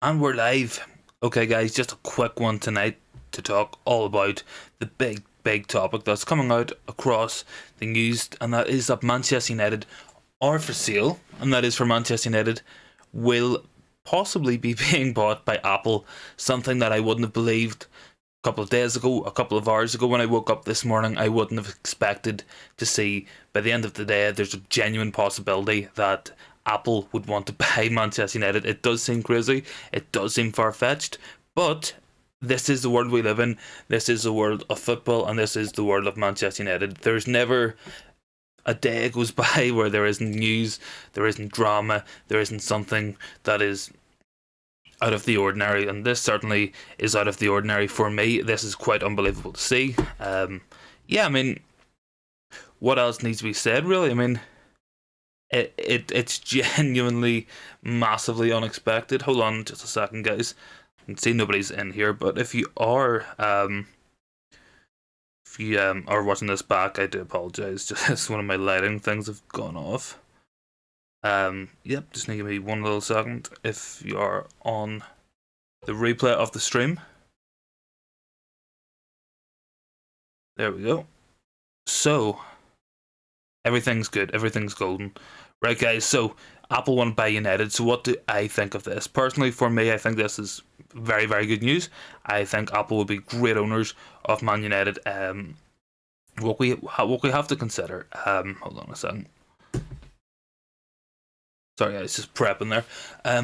And we're live. Okay, guys, just a quick one tonight to talk all about the big topic that's coming out across the news, and that is that Manchester United are for sale, and that is for Manchester United will possibly be being bought by Apple, something that I wouldn't have believed a couple of days ago, a couple of hours ago when I woke up this morning. I wouldn't have expected to see by the end of the day there's a genuine possibility that Apple would want to buy Manchester United. It does seem crazy, it does seem far fetched, but this is the world we live in. This is the world of football, and this is the world of Manchester United. There's never a day goes by where there isn't news, there isn't drama, there isn't something that is out of the ordinary, and this certainly is out of the ordinary for me. This is quite unbelievable to see. Yeah, I mean, what else needs to be said, really? I mean, it's genuinely massively unexpected. Hold on just a second, guys. I can see nobody's in here, but if you are are watching this back, I do apologize. Just one of my lighting things have gone off. Yep, just give me one little second. If you are on the replay of the stream, there we go. So everything's good, everything's golden, right, guys? So Apple want to buy United. So what do I think of this? Personally, for me, I think this is very, very good news. I think Apple will be great owners of Man United. What we have to consider. Hold on a second. Sorry, I was just prepping there.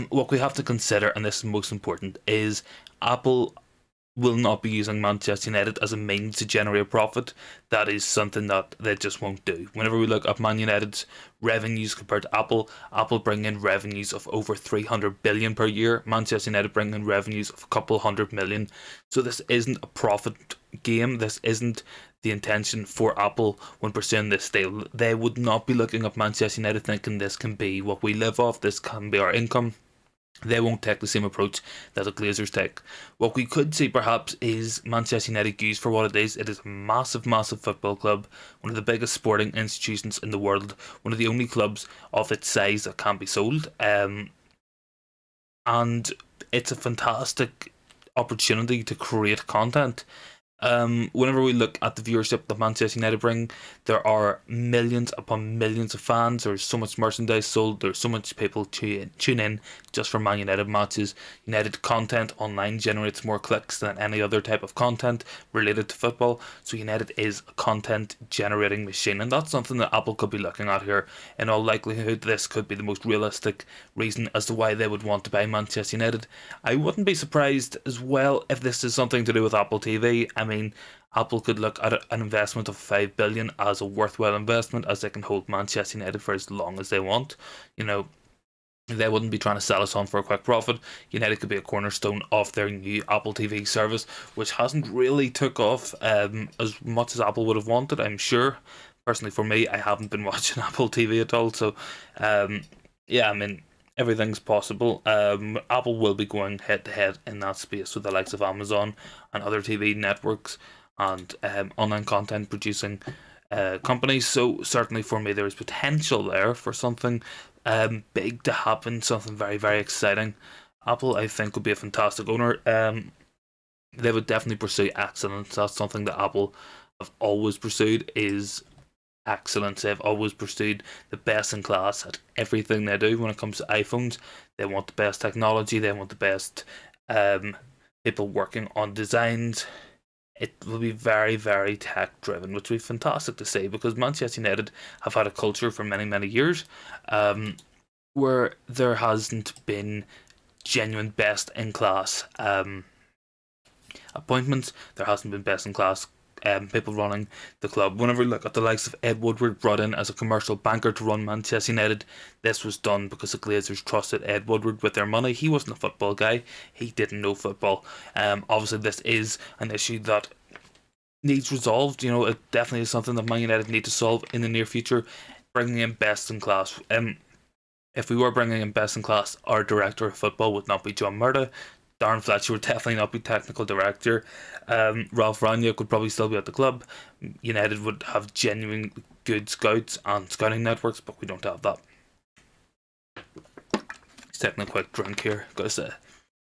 What we have to consider, and this is most important, is Apple will not be using Manchester United as a means to generate profit. That is something that they just won't do. Whenever we look at Man United's revenues compared to Apple bring in revenues of over 300 billion per year. Manchester United bring in revenues of a couple hundred million. So this isn't a profit game. This isn't the intention for Apple when pursuing this deal. They would not be looking at Manchester United thinking this can be what we live off, this can be our income. They won't take the same approach that the Glazers take. What we could see perhaps is Manchester United used for what it is. It is a massive, massive football club, one of the biggest sporting institutions in the world, one of the only clubs of its size that can be sold. And it's a fantastic opportunity to create content. Whenever we look at the viewership that Manchester United bring, there are millions upon millions of fans. There's so much merchandise sold. There's so much people tune in just for Man United matches. United content online generates more clicks than any other type of content related to football. So United is a content generating machine, and that's something that Apple could be looking at here. In all likelihood, this could be the most realistic reason as to why they would want to buy Manchester United. I wouldn't be surprised as well if this is something to do with Apple TV. I mean, Apple could look at an investment of $5 billion as a worthwhile investment, as they can hold Manchester United for as long as they want. You know, they wouldn't be trying to sell us on for a quick profit. United could be a cornerstone of their new Apple TV service, which hasn't really took off as much as Apple would have wanted, I'm sure. Personally, for me, I haven't been watching Apple TV at all, so yeah, I mean, everything's possible. Apple will be going head to head in that space with the likes of Amazon and other TV networks and online content producing companies. So certainly for me, there is potential there for something big to happen, something very, very exciting. Apple, I think, would be a fantastic owner. They would definitely pursue excellence. That's something that Apple have always pursued, is excellence. They've always pursued the best in class at everything they do. When it comes to iPhones, they want the best technology, they want the best people working on designs. It will be very, very tech driven, which will be fantastic to see, because Manchester United have had a culture for many, many years where there hasn't been genuine best in class appointments. There hasn't been best in class people running the club. Whenever we look at the likes of Ed Woodward, brought in as a commercial banker to run Manchester United, this was done because the Glazers trusted Ed Woodward with their money. He wasn't a football guy. He didn't know football. Obviously, this is an issue that needs resolved. You know, it definitely is something that Man United need to solve in the near future. Bringing in best in class. If we were bringing in best in class, our director of football would not be John Murda. Darren Fletcher would definitely not be technical director. Ralph Rangnick would probably still be at the club. United would have genuine good scouts and scouting networks, but we don't have that. taking a quick drink here. Gotta stay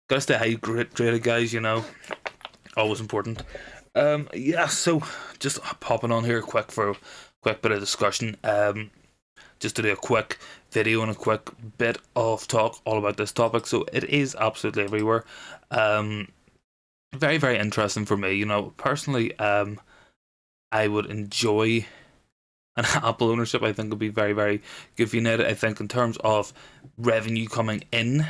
hydrated, guys. You know, always important. Yeah. So just popping on here quick for a quick bit of discussion. Just to do a quick video and a quick bit of talk all about this topic. So it is absolutely everywhere. Very, very interesting for me. You know, personally, I would enjoy an Apple ownership. I think would be very, very good for United. I think in terms of revenue coming in,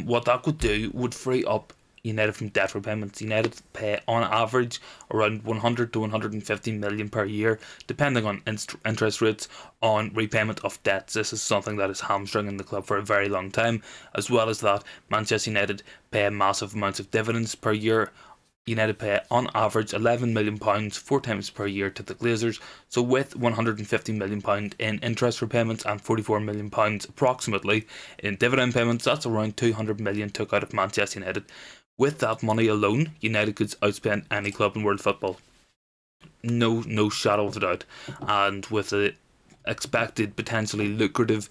what that could do would free up United from debt repayments. United pay on average around 100 to 150 million per year, depending on interest rates on repayment of debts. This is something that is hamstringing the club for a very long time. As well as that, Manchester United pay massive amounts of dividends per year. United pay on average £11 million 4 times per year to the Glazers. So with £150 million in interest repayments and £44 million approximately in dividend payments, that's around £200 million took out of Manchester United. With that money alone, United could outspend any club in world football. No shadow of a doubt. And with the expected potentially lucrative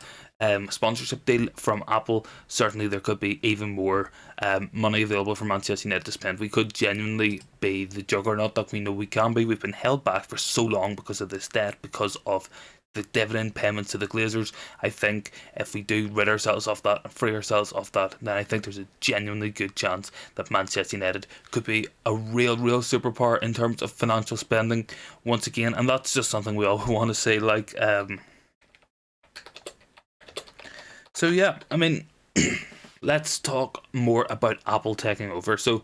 sponsorship deal from Apple, certainly there could be even more money available for Manchester United to spend. We could genuinely be the juggernaut that we know we can be. We've been held back for so long because of this debt, because of the dividend payments to the Glazers. I think if we do rid ourselves of that and free ourselves of that, then I think there's a genuinely good chance that Manchester United could be a real superpower in terms of financial spending once again. And that's just something we all want to say. So yeah, I mean, let's talk more about Apple taking over. So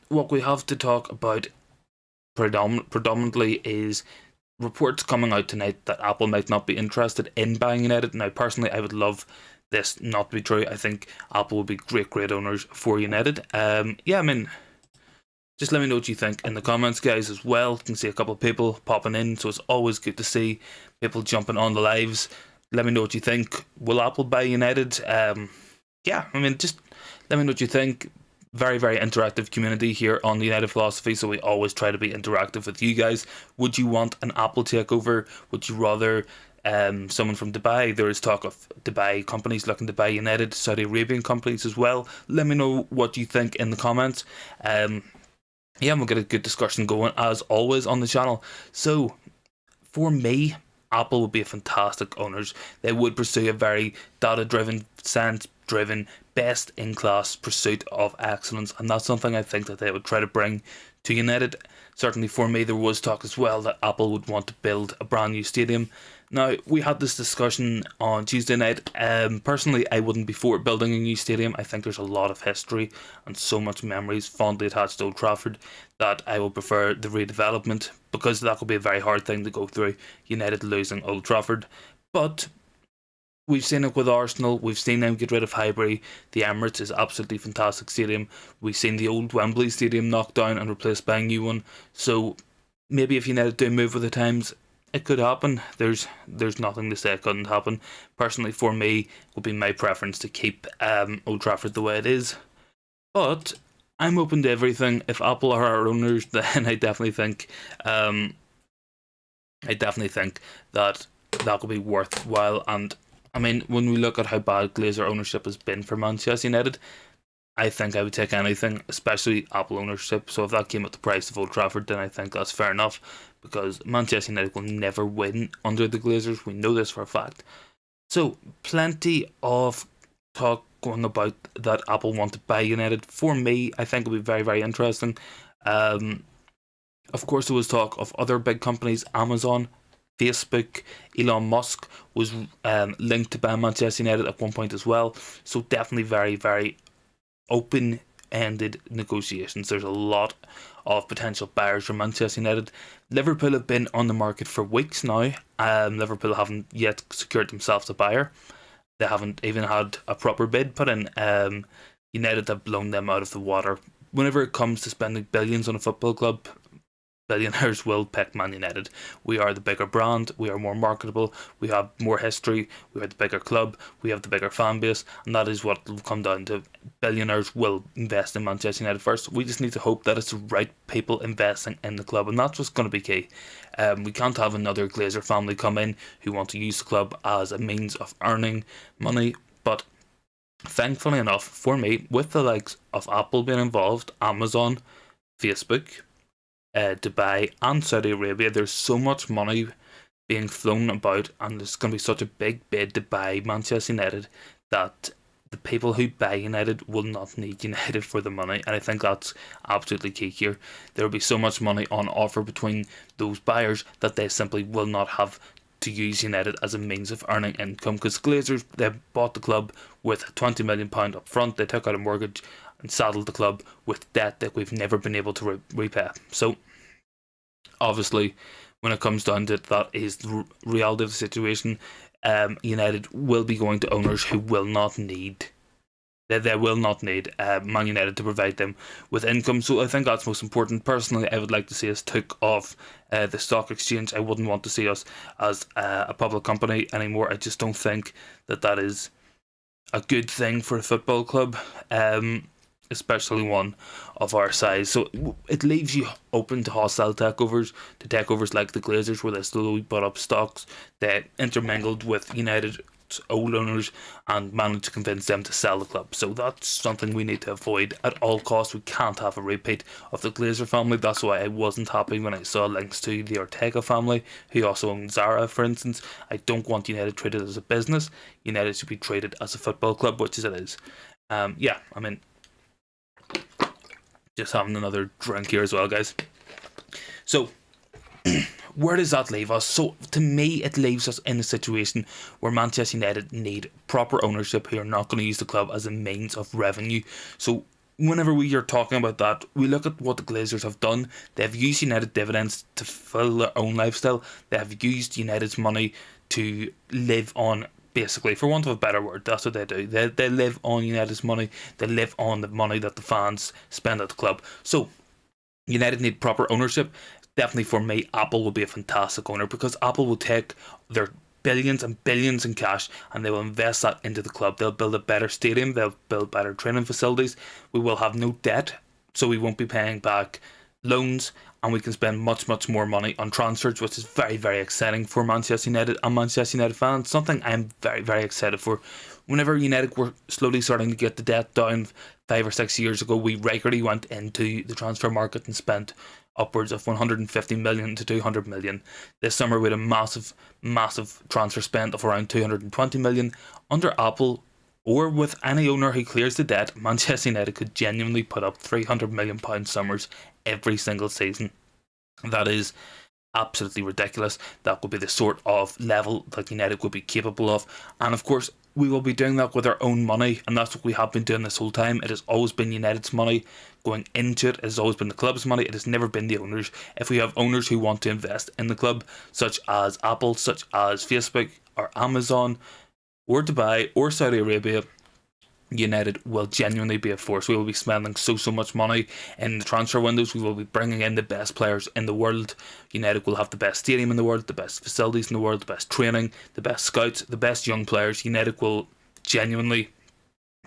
what we have to talk about predominantly is reports coming out tonight that Apple might not be interested in buying United. Now, personally, I would love this not to be true. I think Apple would be great owners for United. Yeah, I mean, just let me know what you think in the comments, guys, as well. You can see a couple of people popping in, so it's always good to see people jumping on the lives. Let me know what you think. Will Apple buy United? Yeah, I mean, just let me know what you think. Very interactive community here on the United Philosophy, so we always try to be interactive with you guys. Would you want an Apple takeover? Would you rather someone from Dubai? There is talk of Dubai companies looking to buy United, Saudi Arabian companies as well. Let me know what you think in the comments. Yeah, we'll get a good discussion going as always on the channel. So for me, Apple would be a fantastic owners. They would pursue a very data-driven, science-driven, best-in-class pursuit of excellence, and that's something I think that they would try to bring to United. Certainly for me, there was talk as well that Apple would want to build a brand new stadium. Now, we had this discussion on Tuesday night. Personally, I wouldn't be for building a new stadium. I think there's a lot of history and so much memories fondly attached to Old Trafford that I would prefer the redevelopment, because that could be a very hard thing to go through, United losing Old Trafford. But we've seen it with Arsenal. We've seen them get rid of Highbury. The Emirates is absolutely fantastic stadium. We've seen the old Wembley Stadium knocked down and replaced by a new one. So maybe if United do move with the times, it could happen. There's nothing to say it couldn't happen. Personally, for me, it would be my preference to keep Old Trafford the way it is. But I'm open to everything. If Apple are our owners, then I definitely think that could be worthwhile. And I mean, when we look at how bad Glazer ownership has been for Manchester United, I think I would take anything, especially Apple ownership. So if that came at the price of Old Trafford, then I think that's fair enough, because Manchester United will never win under the Glazers. We know this for a fact. So plenty of talk going about that Apple want to buy United. For me, I think it would be very interesting. Of course, there was talk of other big companies, Amazon, Facebook. Elon Musk was linked to buy Manchester United at one point as well. So definitely very open-ended negotiations. There's a lot of potential buyers for Manchester United. Liverpool have been on the market for weeks now. Liverpool haven't yet secured themselves a buyer. They haven't even had a proper bid put in. United have blown them out of the water. Whenever it comes to spending billions on a football club, billionaires will pick Man United. We are the bigger brand, we are more marketable, we have more history, we are the bigger club, we have the bigger fan base, and that is what will come down to. Billionaires will invest in Manchester United first. We just need to hope that it's the right people investing in the club, and that's what's going to be key. We can't have another Glazer family come in who want to use the club as a means of earning money, but Thankfully enough, for me, with the likes of Apple being involved, Amazon, Facebook, Dubai, and Saudi Arabia, there's so much money being thrown about, and there's going to be such a big bid to buy Manchester United that the people who buy United will not need United for the money, and I think that's absolutely key here. There will be so much money on offer between those buyers that they simply will not have to use United as a means of earning income, because Glazers, they bought the club with £20 million up front. They took out a mortgage and saddled the club with debt that we've never been able to repay. So obviously, when it comes down to it, that is the reality of the situation. United will be going to owners who will not need, they will not need Man United to provide them with income. So I think that's most important. Personally, I would like to see us took off the stock exchange. I wouldn't want to see us as a public company anymore. I just don't think that that is a good thing for a football club. Especially one of our size. So it leaves you open to hostile takeovers, to takeovers like the Glazers, where they slowly bought up stocks that intermingled with United's old owners and managed to convince them to sell the club. So that's something we need to avoid at all costs. We can't have a repeat of the Glazer family. That's why I wasn't happy when I saw links to the Ortega family, who also own Zara, for instance. I don't want United treated as a business. United should be treated as a football club, which is it is. Yeah, I mean, just having another drink here as well, guys. So, where does that leave us? So, to me, it leaves us in a situation where Manchester United need proper ownership who are not going to use the club as a means of revenue. So, whenever we are talking about that, we look at what the Glazers have done. They have used United dividends to fill their own lifestyle. They have used United's money to live on, basically, for want of a better word. That's what they do. They live on United's money. They live on the money that the fans spend at the club. So United need proper ownership. Definitely for me, Apple will be a fantastic owner, because Apple will take their billions and billions in cash and they will invest that into the club. They'll build a better stadium. They'll build better training facilities. We will have no debt, so we won't be paying back loans, and we can spend much more money on transfers, which is very, very exciting for Manchester United and Manchester United fans. Something I'm very, very excited for. Whenever United were slowly starting to get the debt down 5 or 6 years ago, we regularly went into the transfer market and spent upwards of 150 million to 200 million. This summer we had a massive transfer spend of around 220 million. Under Apple, or with any owner who clears the debt, Manchester United could genuinely put up £300 million summers every single season. That is absolutely ridiculous. That would be the sort of level that United would be capable of. And of course, we will be doing that with our own money, and that's what we have been doing this whole time. It has always been United's money going into it. It has always been the club's money. It has never been the owners. If we have owners who want to invest in the club, such as Apple, such as Facebook, or Amazon, or Dubai, or Saudi Arabia, United will genuinely be a force. We will be spending so much money in the transfer windows. We will be bringing in the best players in the world. United will have the best stadium in the world, the best facilities in the world, the best training, the best scouts, the best young players. United will genuinely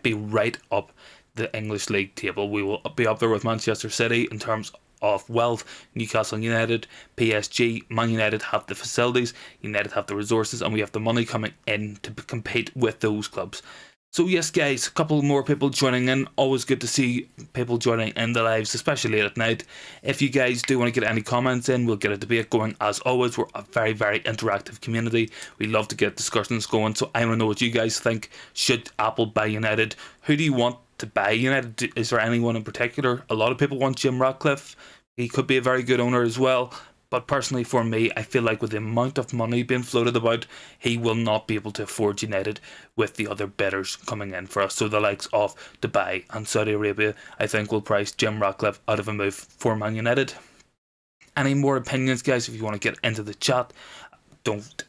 be right up the English League table. We will be up there with Manchester City in terms of wealth. Newcastle United, PSG, Man United have the facilities, United have the resources, and we have the money coming in to compete with those clubs. So yes, guys, a couple more people joining in. Always good to see people joining in the lives, especially late at night. If you guys do want to get any comments in, we'll get a debate going. As always, we're a very, very interactive community. We love to get discussions going. So I want to know what you guys think. Should Apple buy United? Who do you want to buy United? Is there anyone in particular? A lot of people want Jim Ratcliffe. He could be a very good owner as well. But personally, for me, I feel like with the amount of money being floated about, he will not be able to afford United with the other bidders coming in for us. So the likes of Dubai and Saudi Arabia, I think, will price Jim Ratcliffe out of a move for Man United. Any more opinions, guys? If you want to get into the chat, don't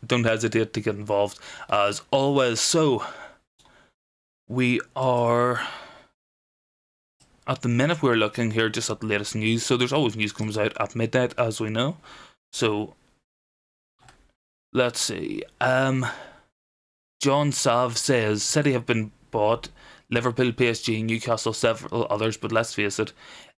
hesitate to get involved as always. So we are, at the minute, we're looking here just at the latest news. So there's always news comes out at midnight, as we know. So let's see. John Sav says City have been bought. Liverpool, PSG, Newcastle, several others, but let's face it,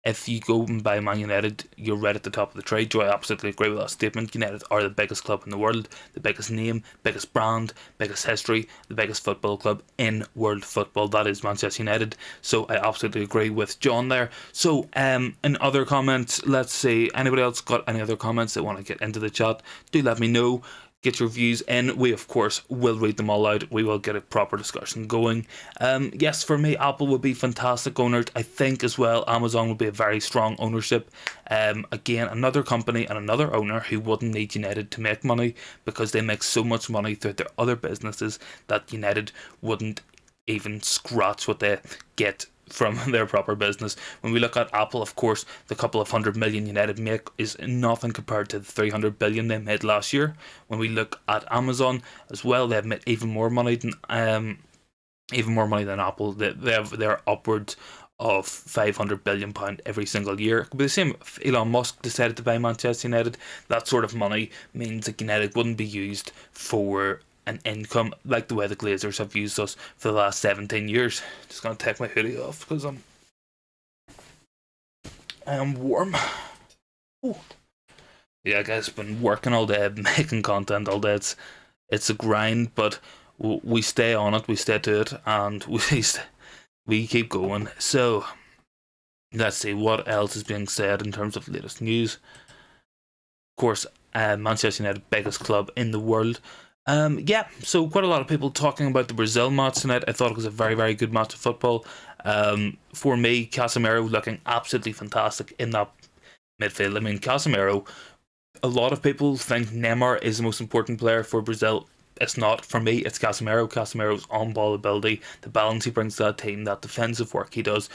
if you go and buy Man United, you're right at the top of the trade. Do I absolutely agree with that statement? United are the biggest club in the world, the biggest name, biggest brand, biggest history, the biggest football club in world football. That is Manchester United. So I absolutely agree with John there. So in other comments, let's see, anybody else got any other comments they want to get into the chat? Do let me know. Get your views in. We, of course, will read them all out. We will get a proper discussion going. Yes, for me, Apple would be fantastic owners. I think as well, Amazon would be a very strong ownership. Again, another company and another owner who wouldn't need United to make money, because they make so much money through their other businesses that United wouldn't even scratch what they get from their proper business. When we look at Apple, of course, the couple of 100 million United make is nothing compared to the 300 billion they made last year. When we look at Amazon as well, they've made even more money than Apple. They're upwards of £500 billion every single year. It could be the same if Elon Musk decided to buy Manchester United. That sort of money means that United wouldn't be used for an income like the way the Glazers have used us for the last 17 years. Just gonna take my hoodie off because I am warm. Ooh. Yeah, guys, been working all day, making content all day. It's a grind, but we stay on it, we stay to it, and we keep going. So let's see what else is being said in terms of latest news. Of course, Manchester United, biggest club in the world. Yeah, so quite a lot of people talking about the Brazil match tonight. I thought it was a very, very good match of football. For me, Casemiro looking absolutely fantastic in that midfield. I mean, Casemiro, a lot of people think Neymar is the most important player for Brazil. It's not. For me, it's Casemiro. Casemiro's on-ball ability, the balance he brings to that team, that defensive work he does.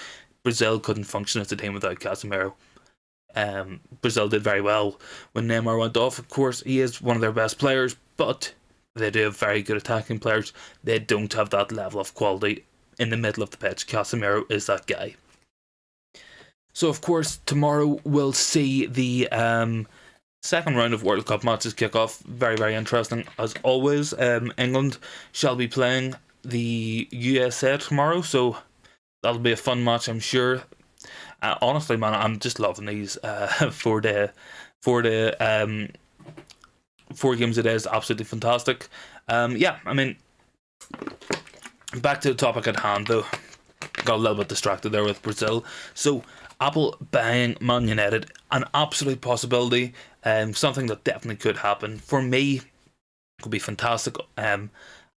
Brazil couldn't function as a team without Casemiro. Brazil did very well when Neymar went off. Of course, he is one of their best players, but they do have very good attacking players. They don't have that level of quality in the middle of the pitch. Casemiro is that guy. So, of course, tomorrow we'll see the second round of World Cup matches kick off. Very, very interesting. As always, England shall be playing the USA tomorrow, so that'll be a fun match, I'm sure. Honestly, man, I'm just loving these for the 4 games a day is absolutely fantastic. Yeah, I mean, back to the topic at hand though. Got a little bit distracted there with Brazil. So, Apple buying Man United, an absolute possibility. Something that definitely could happen. For me, could be fantastic. I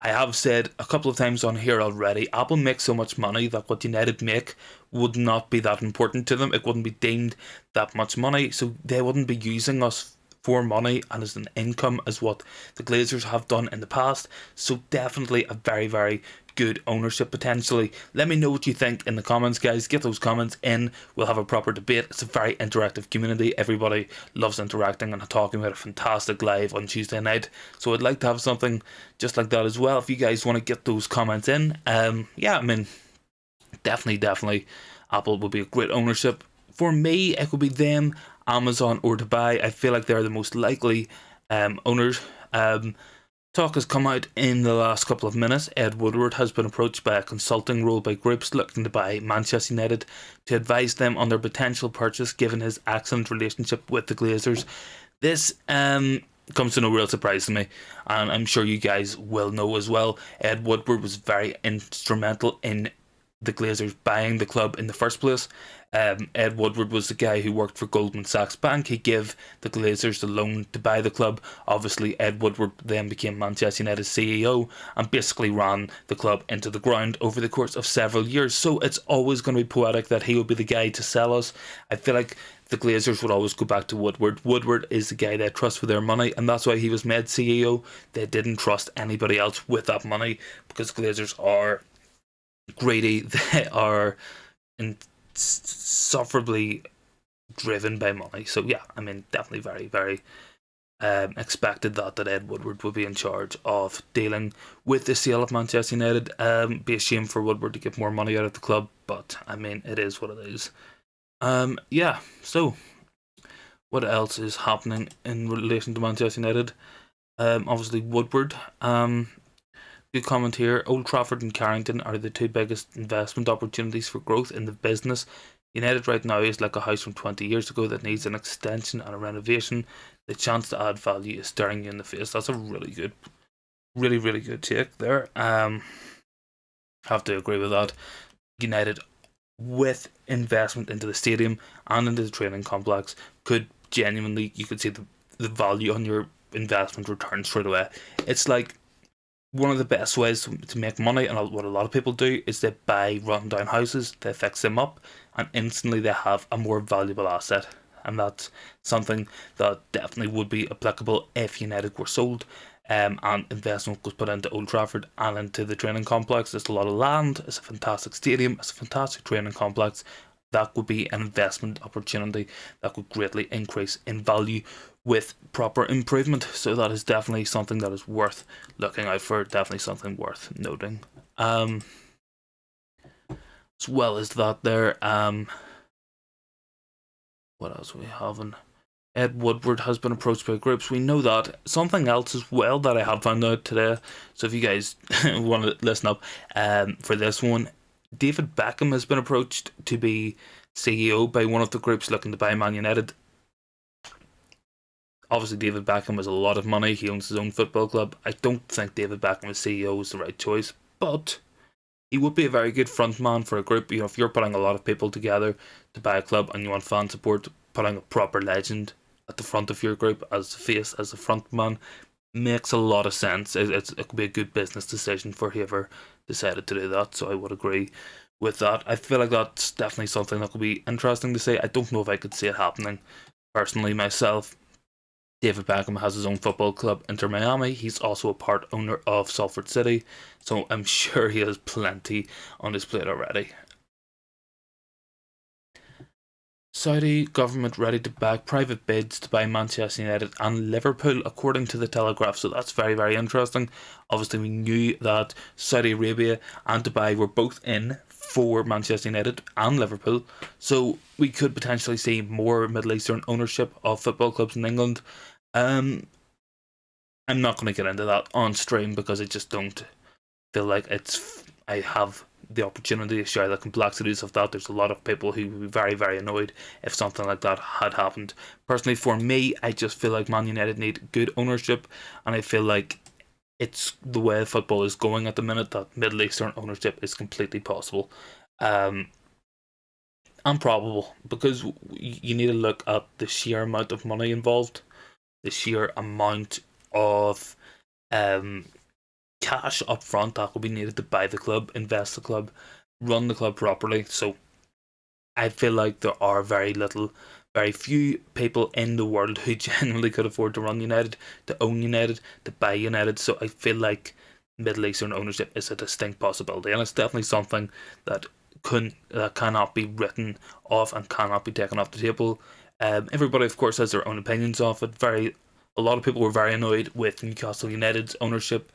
have said a couple of times on here already, Apple makes so much money that what United make would not be that important to them. It wouldn't be deemed that much money, so they wouldn't be using us for money and as an income as what the Glazers have done in the past. So definitely a very, very good ownership potentially. Let me know what you think in the comments, guys. Get those comments in. We'll have a proper debate. It's a very interactive community. Everybody loves interacting and talking about a fantastic live on Tuesday night. So I'd like to have something just like that as well. If you guys want to get those comments in, yeah, I mean, definitely Apple would be a great ownership. For me, it could be them, Amazon or Dubai. I feel like they're the most likely owners. Talk has come out in the last couple of minutes. Ed Woodward has been approached by a consulting role by groups looking to buy Manchester United to advise them on their potential purchase, given his excellent relationship with the Glazers. This comes to no real surprise to me, and I'm sure you guys will know as well. Ed Woodward was very instrumental in the Glazers buying the club in the first place. Ed Woodward was the guy who worked for Goldman Sachs Bank. He gave the Glazers the loan to buy the club. Obviously, Ed Woodward then became Manchester United's CEO and basically ran the club into the ground over the course of several years. So it's always going to be poetic that he would be the guy to sell us. I feel like the Glazers would always go back to Woodward. Woodward is the guy they trust with their money, and that's why he was made CEO. They didn't trust anybody else with that money because Glazers are greedy. They are insufferably driven by money. So yeah, I mean, definitely very, very expected that Ed Woodward would be in charge of dealing with the sale of Manchester United. Be a shame for Woodward to get more money out of the club, but I mean, it is what it is. Yeah, so what else is happening in relation to Manchester United? Obviously Woodward Good comment here. Old Trafford and Carrington are the two biggest investment opportunities for growth in the business. United right now is like a house from 20 years ago that needs an extension and a renovation. The chance to add value is staring you in the face. That's a really good, really good take there. Have to agree with that. United, with investment into the stadium and into the training complex, could genuinely, you could see the value on your investment return straight away. It's like one of the best ways to make money, and what a lot of people do, is they buy run down houses, they fix them up, and instantly they have a more valuable asset. And that's something that definitely would be applicable if United were sold, and investment was put into Old Trafford and into the training complex. There's a lot of land, it's a fantastic stadium, it's a fantastic training complex. That would be an investment opportunity that would greatly increase in value with proper improvement. So that is definitely something that is worth looking out for, definitely something worth noting. As well as that there, what else are we having? Ed Woodward has been approached by groups. We know that. Something else as well that I have found out today. So if you guys want to listen up for this one, David Beckham has been approached to be CEO by one of the groups looking to buy Man United. Obviously, David Beckham has a lot of money. He owns his own football club. I don't think David Beckham as CEO is the right choice, but he would be a very good front man for a group. You know, if you're putting a lot of people together to buy a club and you want fan support, putting a proper legend at the front of your group as the face, as a front man, makes a lot of sense. It could be a good business decision for whoever decided to do that. So I would agree with that. I feel like that's definitely something that could be interesting to see. I don't know if I could see it happening personally myself. David Beckham has his own football club, Inter Miami. He's also a part owner of Salford City, so I'm sure he has plenty on his plate already. Saudi government ready to back private bids to buy Manchester United and Liverpool, according to the Telegraph. So that's very interesting. Obviously, we knew that Saudi Arabia and Dubai were both in for Manchester United and Liverpool, so we could potentially see more Middle Eastern ownership of football clubs in England. I'm not going to get into that on stream because I just don't feel like I have the opportunity to share the complexities of that. There's a lot of people who would be very annoyed if something like that had happened. Personally, for me, I just feel like Man United need good ownership, and I feel like it's the way football is going at the minute that Middle Eastern ownership is completely possible. And probable, because you need to look at the sheer amount of money involved, the sheer amount of cash up front that will be needed to buy the club, invest the club, run the club properly. So I feel like there are very few people in the world who genuinely could afford to run United, to own United, to buy United. So I feel like Middle Eastern ownership is a distinct possibility, and it's definitely something that cannot be written off and cannot be taken off the table. Everybody, of course, has their own opinions of it. A lot of people were very annoyed with Newcastle United's ownership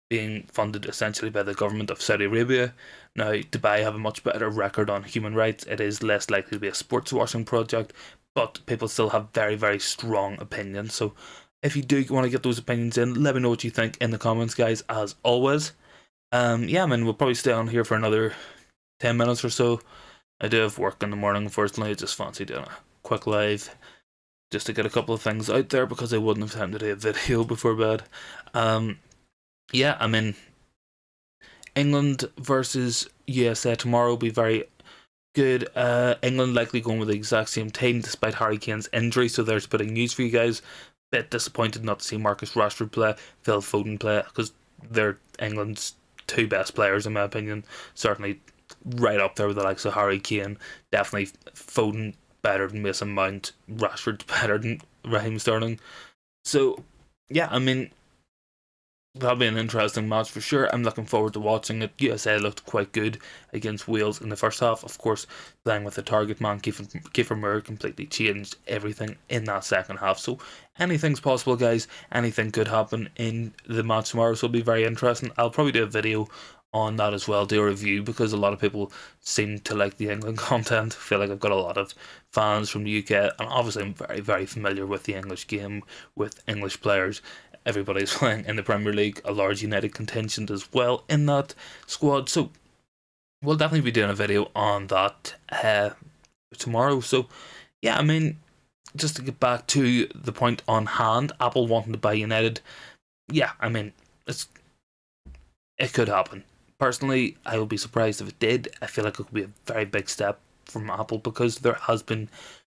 being funded essentially by the government of Saudi Arabia. Now, Dubai have a much better record on human rights. It is less likely to be a sports washing project, but people still have very strong opinions. So if you do want to get those opinions in, let me know what you think in the comments, guys, as always. Yeah, we'll probably stay on here for another 10 minutes or so. I do have work in the morning, unfortunately. I just fancy doing a quick live just to get a couple of things out there because I wouldn't have time to do a video before bed. Yeah, England versus USA tomorrow will be very good. England likely going with the exact same team despite Harry Kane's injury, so there's a bit of news for you guys. Bit disappointed not to see Marcus Rashford play, Phil Foden play, because they're England's two best players in my opinion. Certainly right up there with the likes of Harry Kane. Definitely Foden better than Mason Mount. Rashford's better than Raheem Sterling. So yeah, that'll be an interesting match for sure. I'm looking forward to watching it. USA looked quite good against Wales in the first half. Of course, playing with the target man, Kiefer Moore, completely changed everything in that second half. So anything's possible, guys. Anything could happen in the match tomorrow, so it'll be very interesting. I'll probably do a video on that as well, do a review, because a lot of people seem to like the England content. I feel like I've got a lot of fans from the UK, and obviously I'm very familiar with the English game, with English players. everybody's playing in the Premier League, a large United contingent as well in that squad. So we'll definitely be doing a video on that tomorrow. So yeah, I mean, just to get back to the point on hand, Apple wanting to buy United. Yeah, I mean, it could happen. Personally, I would be surprised if it did. I feel like it could be a very big step from Apple because there has been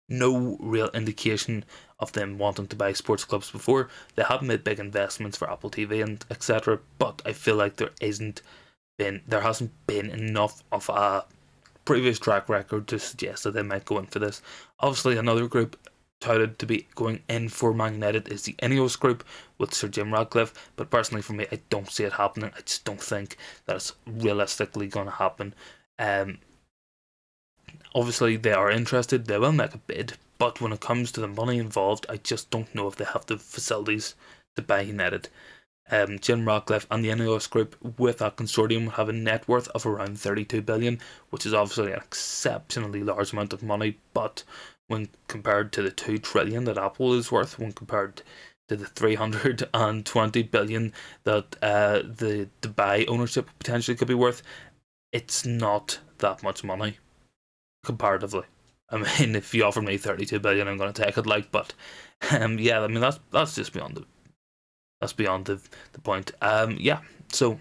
no real indication of them wanting to buy sports clubs before. They have made big investments for Apple TV and etc. But I feel like there hasn't been enough of a previous track record to suggest that they might go in for this. Obviously, another group touted to be going in for Man United is the Ineos group with Sir Jim Ratcliffe, but personally for me, I don't see it happening. I just don't think that it's realistically going to happen. Obviously, they are interested, they will make a bid, but when it comes to the money involved, I just don't know if they have the facilities to buy United. Jim Ratcliffe and the Ineos group with that consortium have a net worth of around 32 billion, which is obviously an exceptionally large amount of money, but when compared to the 2 trillion that Apple is worth, when compared to the 320 billion that the Dubai ownership potentially could be worth, it's not that much money comparatively. I mean, if you offer me 32 billion, I'm going to take it. But yeah, I mean that's just beyond the point. Yeah, so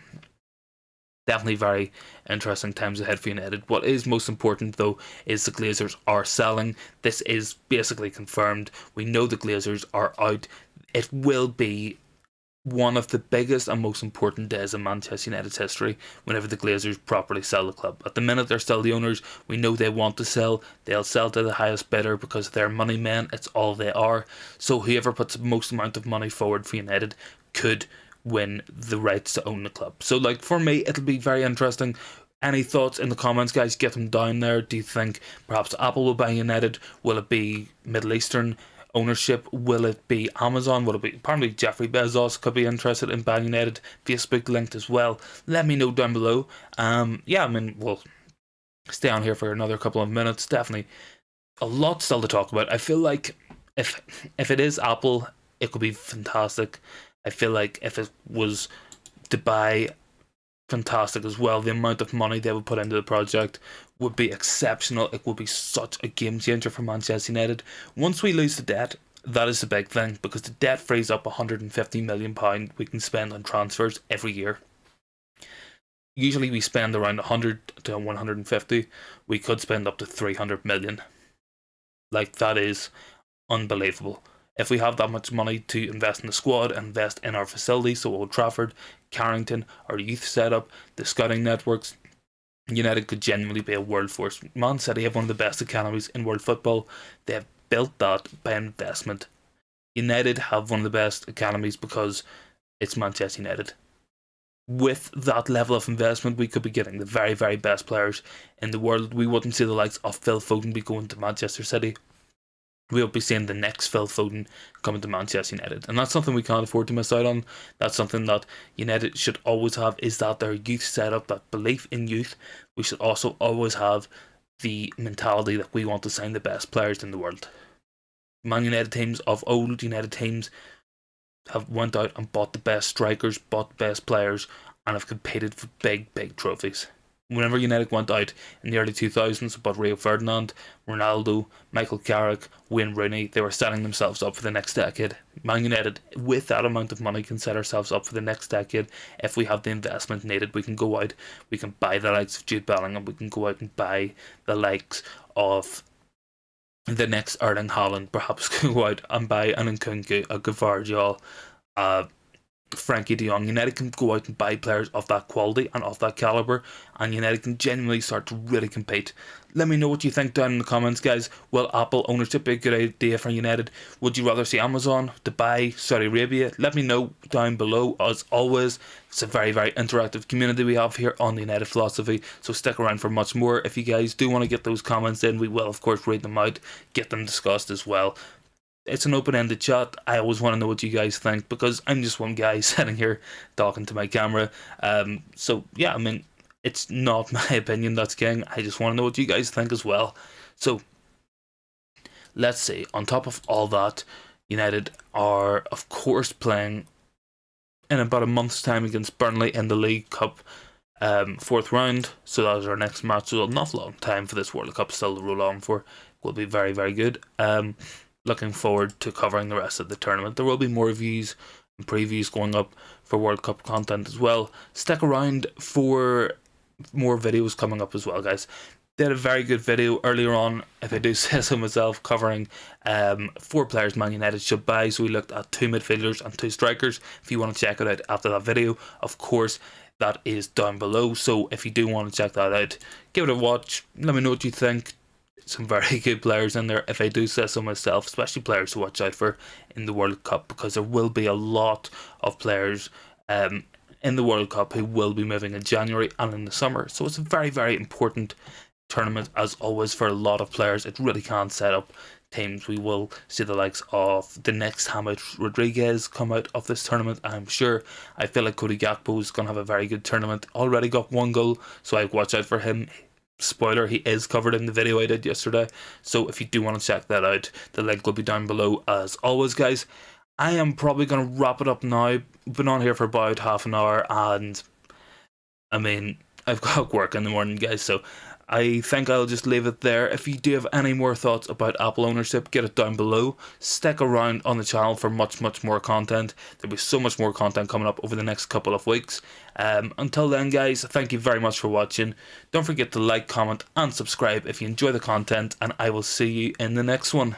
definitely very interesting times ahead for United. What is most important though is the Glazers are selling. This is basically confirmed. We know the Glazers are out. It will be one of the biggest and most important days in Manchester United's history whenever the Glazers properly sell the club. At the minute they're still the owners. We know they want to sell. They'll sell to the highest bidder because they're money men. It's all they are. So whoever puts the most amount of money forward for United could win the rights to own the club. So for me, it'll be very interesting. Any thoughts in the comments, guys? Get them down there. Do you think perhaps Apple will buy United? Will it be Middle Eastern ownership? Will it be Amazon? Will it be, apparently Jeffrey Bezos could be interested in buying United? Facebook linked as well. Let me know down below. Yeah, I mean, we'll stay on here for another couple of minutes. Definitely a lot still to talk about. I feel like if it is Apple, it could be fantastic. I feel like if it was Dubai, fantastic as well. The amount of money they would put into the project would be exceptional. It would be such a game changer for Manchester United. Once we lose the debt, that is the big thing, because the debt frees up £150 million we can spend on transfers every year. Usually we spend around 100 to 150. We could spend up to 300 million. That is unbelievable. If we have that much money to invest in the squad, invest in our facilities, so Old Trafford, Carrington, our youth setup, the scouting networks, United could genuinely be a world force. Man City have one of the best academies in world football. They have built that by investment. United have one of the best academies because it's Manchester United. With that level of investment, we could be getting the very, very best players in the world. We wouldn't see the likes of Phil Foden be going to Manchester City. We'll be seeing the next Phil Foden coming to Manchester United. And that's something we can't afford to miss out on. That's something that United should always have, is that their youth setup, that belief in youth. We should also always have the mentality that we want to sign the best players in the world. Man United teams of old, United teams have went out and bought the best strikers, bought the best players, and have competed for big, big trophies. Whenever United went out in the early 2000s, bought Rio Ferdinand, Ronaldo, Michael Carrick, Wayne Rooney, they were setting themselves up for the next decade. Man United, with that amount of money, can set ourselves up for the next decade. If we have the investment needed, we can go out, we can buy the likes of Jude Bellingham, we can go out and buy the likes of the next Erling Haaland, perhaps go out and buy an Nkunku, a Gvardiol, Frankie de Jong. United can go out and buy players of that quality and of that calibre, and United can genuinely start to really compete. Let me know what you think down in the comments, guys. Will Apple ownership be a good idea for United? Would you rather see Amazon, Dubai, Saudi Arabia? Let me know down below. As always, it's a very, very interactive community we have here on the United Philosophy, so stick around for much more. If you guys do want to get those comments in, we will of course read them out, get them discussed as well. It's an open-ended chat. I always want to know what you guys think, because I'm just one guy sitting here talking to my camera. So yeah, I mean, it's not my opinion that's king. I just want to know what you guys think as well. So let's see. On top of all that, United are of course playing in about a month's time against Burnley in the League Cup 4th round. So that is our next match. So an awful long time for this World Cup still to roll on for. Will be very, very good. Looking forward to covering the rest of the tournament. There will be more reviews and previews going up for World Cup content as well. Stick around for more videos coming up as well, guys. Did a very good video earlier on, if I do say so myself, covering 4 players Man United should buy. So we looked at 2 midfielders and 2 strikers. If you want to check it out after that video, of course, that is down below. So if you do want to check that out, give it a watch. Let me know what you think. Some very good players in there, if I do say so myself, especially players to watch out for in the World Cup, because there will be a lot of players in the World Cup who will be moving in January and in the summer. So it's a very, very important tournament as always for a lot of players. It really can set up teams. We will see the likes of the next James Rodriguez come out of this tournament, I'm sure. I feel like Cody Gakpo is going to have a very good tournament. Already got 1 goal, so I watch out for him. Spoiler, he is covered in the video I did yesterday, so if you do want to check that out, the link will be down below as always, guys. I am probably going to wrap it up now. I've been on here for about half an hour, and I mean, I've got work in the morning, guys, so I think I'll just leave it there. If you do have any more thoughts about Apple ownership, get it down below. Stick around on the channel for much, much more content. There'll be so much more content coming up over the next couple of weeks. Until then, guys, thank you very much for watching. Don't forget to like, comment, and subscribe if you enjoy the content, and I will see you in the next one.